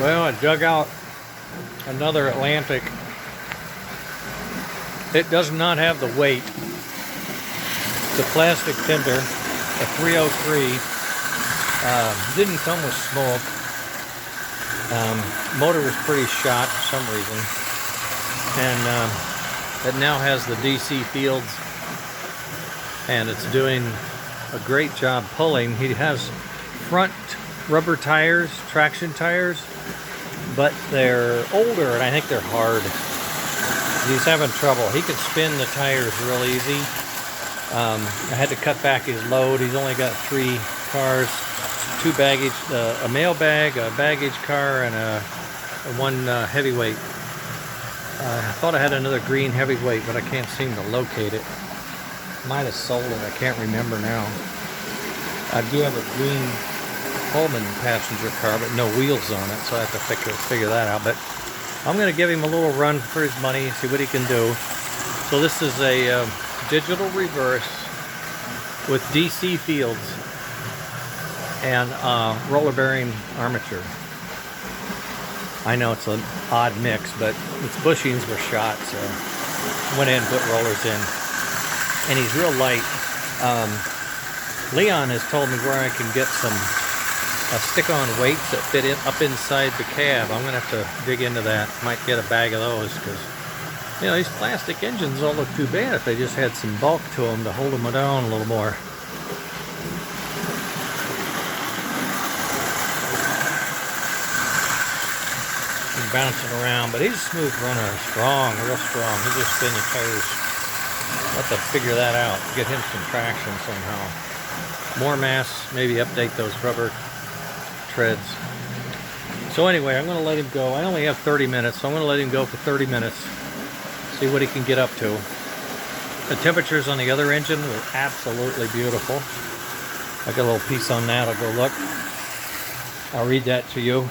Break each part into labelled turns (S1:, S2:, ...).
S1: Well, I dug out another Atlantic. It does not have the weight. It's a plastic tender, a 303. Didn't come with smoke. Motor was pretty shot for some reason. And it now has the DC fields. And it's doing a great job pulling. He has front rubber tires, traction tires, but they're older and I think they're hard. He's having trouble. He could spin the tires real easy. I had to cut back his load. He's only got 3 cars, 2 baggage, a mail bag, a baggage car, and one heavyweight. I thought I had another green heavyweight, but I can't seem to locate it. Might have sold it. I can't remember now. I do have a green Pullman passenger car, but no wheels on it, so I have to figure that out. But I'm going to give him a little run for his money, see what he can do. So this is a digital reverse with DC fields and roller bearing armature. I know it's an odd mix, but its bushings were shot, so went in and put rollers in. And he's real light. Leon has told me where I can get some stick-on weights that fit up inside the cab. I'm going to have to dig into that. Might get a bag of those because, you know, these plastic engines don't look too bad if they just had some bulk to them to hold them down a little more. He's bouncing around, but he's a smooth runner, strong, real strong. He'll just spin the tires. I'll have to figure that out, get him some traction somehow. More mass, maybe update those rubber treads. So anyway, I'm going to let him go. I only have 30 minutes, so I'm going to let him go for 30 minutes. See what he can get up to. The temperatures on the other engine were absolutely beautiful. I got a little piece on that. I'll go look. I'll read that to you.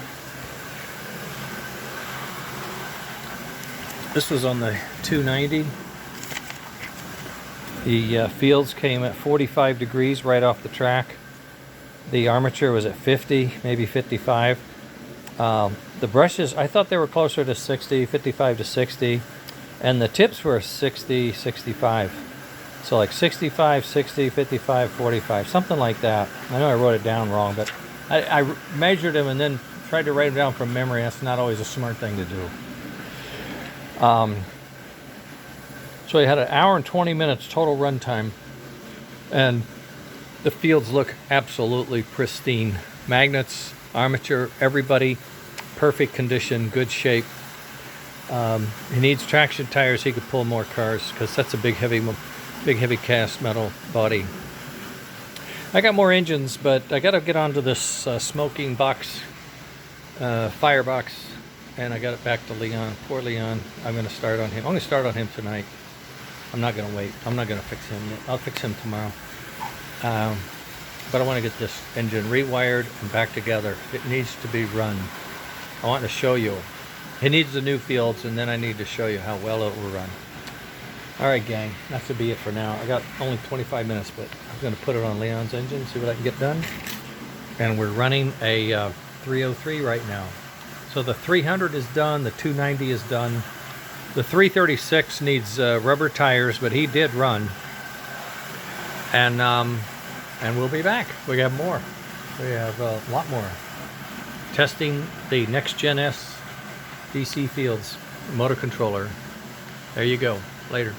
S1: This was on the 290. The fields came at 45 degrees right off the track. The armature was at 50, maybe 55. The brushes, I thought they were closer to 60, 55 to 60. And the tips were 60, 65. So like 65, 60, 55, 45, something like that. I know I wrote it down wrong, but I measured them and then tried to write them down from memory. That's not always a smart thing to do. So we had an hour and 20 minutes total run time, and the fields look absolutely pristine. Magnets, armature, everybody, perfect condition, good shape. He needs traction tires. He could pull more cars because that's a big heavy cast metal body. I got more engines, but I got to get onto this smoking box, firebox. And I got it back to Leon. Poor Leon. I'm going to start on him. I'm going to start on him tonight. I'm not going to wait. I'm not going to fix him yet. I'll fix him tomorrow. But I want to get this engine rewired and back together. It needs to be run. I want to show you. It needs the new fields, and then I need to show you how well it will run. All right, gang. That should be it for now. I got only 25 minutes, but I'm going to put it on Leon's engine, see what I can get done. And we're running a 303 right now. So the 300 is done, the 290 is done. The 336 needs rubber tires, but he did run. And we'll be back. We have more. We have a lot more. Testing the Next Gen S DC Fields motor controller. There you go. Later.